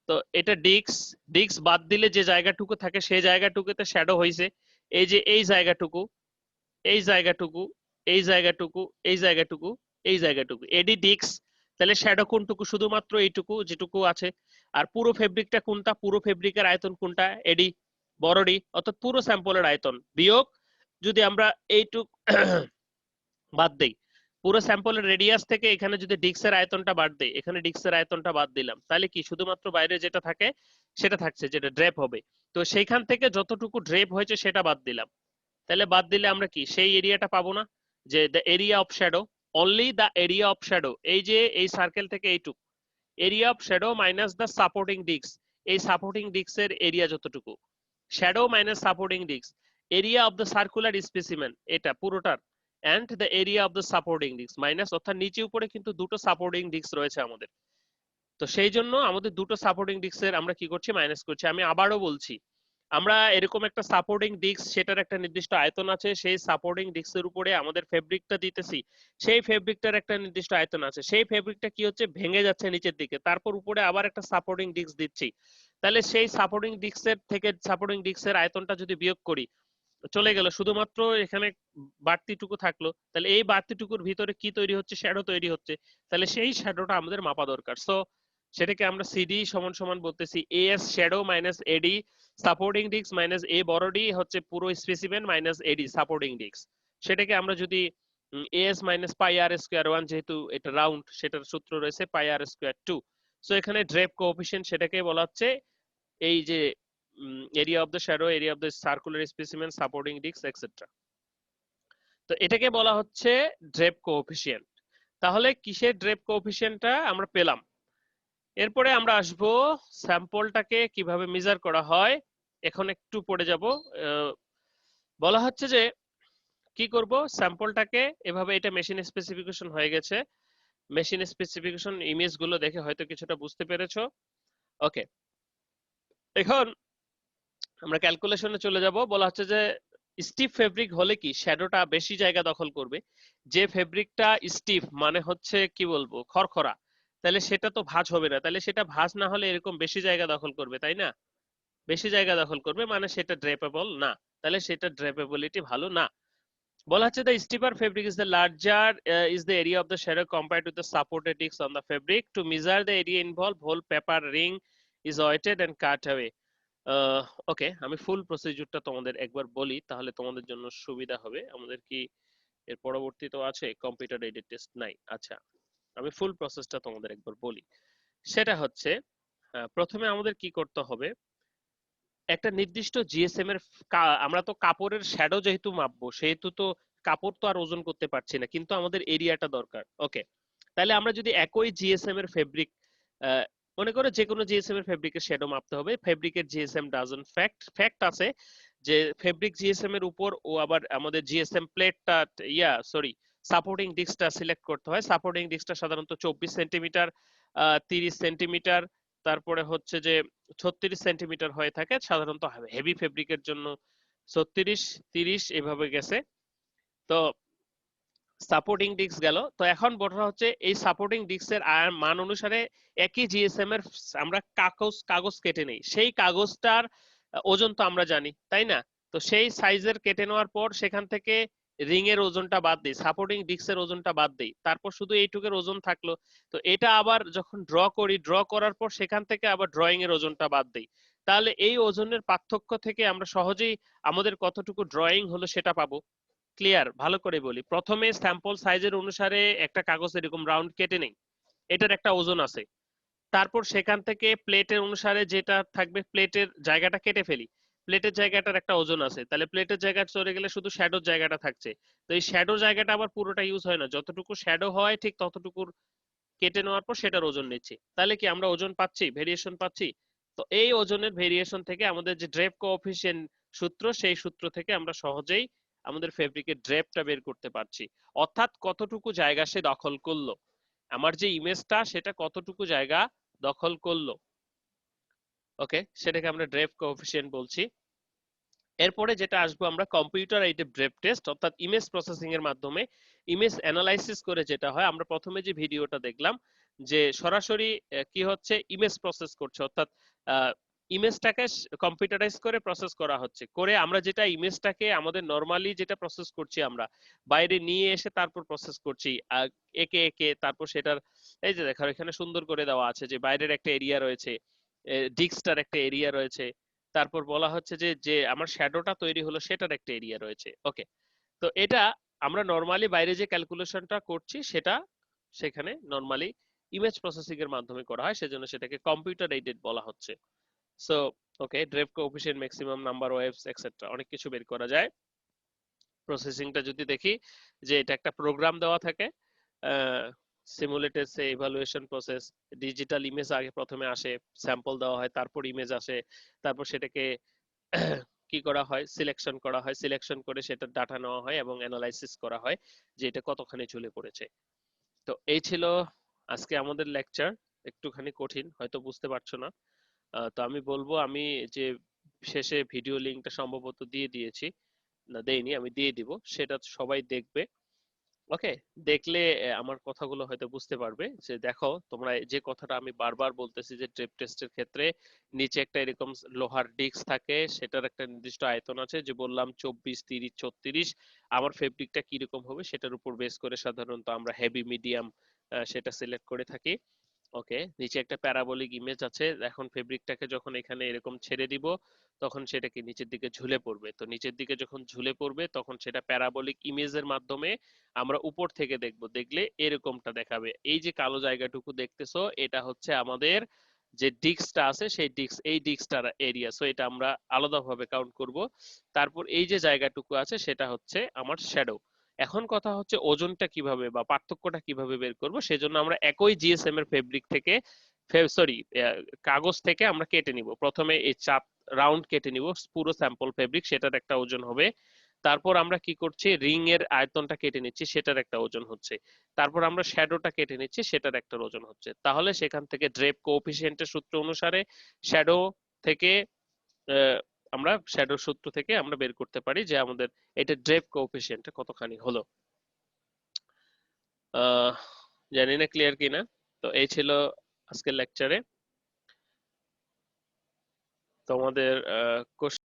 তো এটা ডিক্স, ডিক্স বাদ দিলে যে জায়গাটুকু থাকে সেই জায়গাটুকুতে শ্যাডো হয়েছে, এই যে এই জায়গাটুকু, এই জায়গাটুকু, এই জায়গাটুকু, এই জায়গাটুকু, এই জায়গাটুকু, এডি ডিক্স। তাহলে শ্যাডো কোনটুকু? শুধুমাত্র এইটুকু যেটুকু আছে। আর পুরো ফেব্রিকটা কোনটা? পুরো ফেব্রিকের আয়তন কোনটা? এডি, বড় ডি, অর্থাৎ পুরো স্যাম্পলের আয়তন বিয়োগ, যদি আমরা এইটুক বাদ দেই, পুরো স্যাম্পলের রেডিয়াস থেকে এখানে যদি ডিক্সের আয়তনটা বাদ দেই, এখানে ডিক্সের আয়তনটা বাদ দিলাম, তাহলে কি শুধুমাত্র বাইরে যেটা থাকে সেটা থাকছে, যেটা ড্রেপ হবে। তো সেইখান থেকে যতটুকু ড্রেপ হয়েছে সেটা বাদ দিলাম, তাহলে বাদ দিলে আমরা কি সেই এরিয়াটা পাবো না, যে the area of shadow, only the area of shadow, এই যে এই সার্কেল থেকে এইটুকু area of shadow minus the supporting disc, এই সাপোর্টিং ডিস্কের এরিয়া যতটুকু, shadow minus supporting disc, area of the circular specimen এটা পুরোটার, and the area of the supporting disc minus, অর্থাৎ নিচে উপরে কিন্তু দুটো সাপোর্টিং ডিস্ক রয়েছে আমাদের, তো সেই জন্য আমাদের দুটো সাপোর্টিং ডিস্কের আমরা কি করছি, মাইনাস করছি। আমি আবারও বলছি, আমরা এরকম একটা সাপোর্টিং ডিস্ক, সেটার একটা নির্দিষ্ট আয়তন আছে, সেই সাপোর্টিং ডিস্কের উপরে আমাদের ফেব্রিকটা দিতেছি, সেই ফেব্রিকটার একটা নির্দিষ্ট আয়তন আছে, সেই ফেব্রিকটা কি হচ্ছে, ভেঙে যাচ্ছে নিচের দিকে, তারপর উপরে আবার একটা সাপোর্টিং ডিস্ক দিচ্ছি, তাহলে সেই সাপোর্টিং ডিস্কের থেকে সাপোর্টিং ডিস্কের আয়তনটা যদি বিয়োগ করি, চলে গেল, শুধুমাত্র এখানে বাড়তিটুকু থাকলো, তাহলে এই বাড়তিটুকুর ভিতরে কি তৈরি হচ্ছে, শ্যাডো তৈরি হচ্ছে, তাহলে সেই শ্যাডোটা আমাদের মাপা দরকার। সো সেটাকে আমরা সিডি সমান সমান বলতেছি AS shadow minus AD supporting disc minus A বড় ডি হচ্ছে পুরো specimen minus AD supporting disc. সেটাকে আমরা যদি AS minus pi r square one, যেহেতু এটা রাউন্ড সেটার সূত্র রয়েছে pi r square two, so এখানে ড্রেপ কোএফিসিয়েন্ট সেটাকে বলা হচ্ছে এই যে area of the shadow, area of the circular specimen, supporting disc, etc. তো এটাকে বলা হচ্ছে ড্রেপ কোএফিসিয়েন্ট। তাহলে কিসের ড্রেপ কোএফিসিয়েন্টটা আমরা পেলাম। এরপরে আমরা আসবো স্যাম্পলটাকে কিভাবে মেজার করা হয়। এখন একটু পড়ে যাব। বলা হচ্ছে যে কি করব, স্যাম্পলটাকে এভাবে, এটা মেশিন স্পেসিফিকেশন হয়ে গেছে। মেশিন স্পেসিফিকেশন ইমেজ গুলো দেখে হয়তো কিছুটা বুঝতে পেরেছো। ওকে, এখন আমরা ক্যালকুলেশনে চলে যাব। বলা হচ্ছে যে স্টিফ ফেব্রিক হলে কি শ্যাডোটা বেশি জায়গা দখল করবে। যে ফেব্রিকটা স্টিফ মানে হচ্ছে কি বলবো খরখরা, তাহলে সেটা তো ভাঁজ হবে না। তাহলে সেটা ভাঁজ না হলে এরকম বেশি জায়গা দখল করবে, তাই না? বেশি জায়গা দখল করবে মানে সেটা ড্রেপেবল না, তাহলে সেটা ড্রেপেবিলিটি ভালো না। বলা হচ্ছে the stiffer fabric is the larger is the area of the shadow compared to the supported discs on the fabric. To measure the area involved, whole paper ring is weighted and cut away. ওকে, আমি ফুল প্রসিডিউরটা তোমাদের একবার বলি, তাহলে তোমাদের জন্য সুবিধা হবে। আমাদের কি এর পরবর্তীতেও আছে কম্পিউটার এইডেড টেস্ট? নাই। আচ্ছা, আমি ফুল প্রসেসটা তোমাদের একবার বলি। সেটা হচ্ছে প্রথমে আমাদের কি করতে হবে, একটা নির্দিষ্ট জিএসএম এর আমরা তো কাপড়ের শ্যাডো যেহেতু মাপবো, সেহেতু তো কাপড় তো আর ওজন করতে পারছি না, কিন্তু আমাদের এরিয়াটা দরকার। ওকে, তাহলে আমরা যদি একই জিএসএম এর ফেব্রিক, মনে করো যে কোনো জিএসএম এর ফেব্রিকের শ্যাডো মাপতে হবে। ফেব্রিকের জিএসএম ডাজন্ট ফ্যাক্ট আছে যে ফেব্রিক জিএসএম এর উপর ও আবার আমাদের জিএসএম প্লেটটা, সরি, সাপোর্টিং ডিস্কটা সিলেক্ট করতে হয়। সাপোর্টিং ডিস্কটা সাধারণত 24 সেন্টিমিটার, 30 সেন্টিমিটার, তারপরে হচ্ছে যে 36 সেন্টিমিটার হয়ে থাকে সাধারণত হেভি ফেব্রিকের জন্য। 36, 30 এভাবে গেছে। তো সাপোর্টিং ডিস্ক গেল। তো এখন বড় হচ্ছে এই সাপোর্টিং ডিস্কের মান অনুসারে একই জিএসএম এর আমরা কাগজ কেটে নেই। সেই কাগজটার ওজন তো আমরা জানি, তাই না? তো সেই সাইজের কেটে নেওয়ার পর সেখান থেকে রিং এর ওজনটা বাদ দিই, সাপোর্টিং ডিস্কের ওজনটা বাদ দিই, তারপর শুধু এইটুকের ওজন থাকলো। তো এটা আবার যখন ড্র করি, ড্র করার পর সেখান থেকে আবার ড্রয়িং এর ওজনটা বাদ দিই। তাহলে এই ওজনের পার্থক্য থেকে আমরা সহজেই আমাদের কতটুকু ড্রয়িং হলো সেটা পাবো। ক্লিয়ার? ভালো করে বলি, প্রথমে স্যাম্পল সাইজের অনুসারে একটা কাগজ এরকম রাউন্ড কেটে নেই, এটার একটা ওজন আছে। তারপর সেখান থেকে প্লেটের অনুসারে যেটা থাকবে প্লেটের জায়গাটা কেটে ফেলি, প্লেটের জায়গাটার একটা ওজন আছে। তাহলে প্লেটের জায়গা চলে গেলে শুধু শ্যাডোর জায়গাটা থাকছে। তো এই শ্যাডো জায়গাটা আবার পুরোটা ইউজ হয় না, যতটুকু শ্যাডো হয় ঠিক ততটুকুর কেটে নেওয়ার পর সেটার ওজন নিচ্ছি। তাহলে কি আমরা ওজন পাচ্ছি, ভেরিয়েশন পাচ্ছি। তো এই ওজনের ভেরিয়েশন থেকে আমাদের যে ড্রেপ কোএফিসিয়েন্ট সূত্র, সেই সূত্র থেকে আমরা সহজেই আমাদের ফেব্রিকের ড্রেপটা বের করতে পারছি। অর্থাৎ কতটুকু জায়গা সে দখল করলো, আমার যে ইমেজটা সেটা কতটুকু জায়গা দখল করলো। ওকে, সেটাকে আমরা ড্রেপ কোএফিসিয়েন্ট বলছি। এরপরে যেটা আসবো আমরা কম্পিউটার এইডেড ড্রেপ টেস্ট, অর্থাৎ ইমেজ প্রসেসিং এর মাধ্যমে ইমেজ অ্যানালাইসিস করে যেটা হয়। আমরা প্রথমে যে ভিডিওটা দেখলাম যে সরাসরি কি হচ্ছে, ইমেজ প্রসেস করছে, অর্থাৎ ইমেজটাকে কম্পিউটারাইজ করে প্রসেস করা হচ্ছে। করে আমরা যেটা ইমেজটাকে আমাদের নরমালি যেটা প্রসেস করছি আমরা বাইরে নিয়ে এসে তারপর প্রসেস করছি একে একে। তারপর সেটার এই যে দেখো এখানে সুন্দর করে দেওয়া আছে যে বাইরের একটা এরিয়া রয়েছে, ডিস্কটার একটা এরিয়া রয়েছে, তারপর বলা হচ্ছে যে যে আমার শ্যাডোটা তৈরি হলো সেটার একটা এরিয়া রয়েছে। ওকে, তো এটা আমরা নরমালি বাইরে যে ক্যালকুলেশনটা করছি সেটা সেখানে নরমালি ইমেজ প্রসেসিং এর মাধ্যমে করা হয়, সেজন্য সেটাকে কম্পিউটার এইডেড বলা হচ্ছে। So okay, drape coefficient, maximum number waves etcetera অনেক কিছু বের করা যায়। প্রসেসিংটা যদি দেখি যে এটা একটা প্রোগ্রাম দেওয়া থাকে, সিমুলেটেড সে ইভালুয়েশন প্রসেস, ডিজিটাল ইমেজ আগে প্রথমে আসে, স্যাম্পল দেওয়া হয়, তারপর ইমেজ আসে, তারপর সেটাকে কি করা হয়, সিলেকশন করা হয়, সিলেকশন করে সেটা ডাটা নেওয়া হয় এবং অ্যানালাইসিস করা হয় যে এটা কতখানি ঝুলে পড়েছে। তো এই ছিল আজকে আমাদের লেকচার। একটুখানি কঠিন, হয়তো বুঝতে পারছো না। তো আমি বলবো, আমি যে শেষে ভিডিও লিংকটা সম্ভবত দিয়ে দিয়েছি, না দেইনি, আমি দিয়ে দিব, সেটা সবাই দেখবে। ওকে, দেখলে আমার কথাগুলো হয়তো বুঝতে পারবে যে দেখো তোমরা যে কথাটা আমি বারবার বলতেছি যে ড্রেপ টেস্টের ক্ষেত্রে নিচে একটা এরকম লোহার ডিস্ক থাকে, সেটার একটা নির্দিষ্ট আয়তন আছে, যে বললাম 24, 30, 36। আমার ফেব্রিকটা কিরকম হবে সেটার উপর বেস করে সাধারণত আমরা হেভি মিডিয়াম সেটা সিলেক্ট করে থাকি। ওকে, নিচে একটা প্যারাবোলিক ইমেজ আছে। এখন ফেব্রিকটাকে যখন এখানে এরকম ছেড়ে দিব তখন সেটা কি নিচের দিকে ঝুলে পড়বে। তো নিচের দিকে যখন ঝুলে পড়বে তখন সেটা প্যারাবোলিক ইমেজের মাধ্যমে আমরা উপর থেকে দেখব, দেখলে এরকমটা দেখাবে। এই যে কালো জায়গাটুকু দেখতেছো এটা হচ্ছে আমাদের যে ডিস্কটা আছে সেই ডিস্ক, এই ডিস্কটার এরিয়া। সো এটা আমরা আলাদাভাবে কাউন্ট করব। তারপর এই যে জায়গাটুকু আছে সেটা হচ্ছে আমার শ্যাডো। এখন কথা হচ্ছে ওজনটা কিভাবে বা পার্থক্যটা কিভাবে বের করব, সেজন্য আমরা একই জিএসএম এর ফেব্রিক থেকে, সরি, কাগজ থেকে আমরা কেটে নিব। প্রথমে এই চাপ রাউন্ড কেটে নিব পুরো স্যাম্পল ফেব্রিক, সেটার একটা ওজন হবে। তারপর আমরা কি করছি, রিং এর আয়তনটা কেটে নিচ্ছি, সেটার একটা ওজন হচ্ছে। তারপর আমরা শ্যাডোটা কেটে নিচ্ছি, সেটার একটা ওজন হচ্ছে। তাহলে সেখান থেকে ড্রেপ কোএফিসিয়েন্টের সূত্র অনুসারে শ্যাডো থেকে আমরা শ্যাডোর সূত্র থেকে আমরা বের করতে পারি যে আমাদের এটা ড্রেপ কোএফিসিয়েন্ট কতখানি হলো। আহ জানি না ক্লিয়ার কিনা। তো এই ছিল আজকের লেকচারে তোমাদের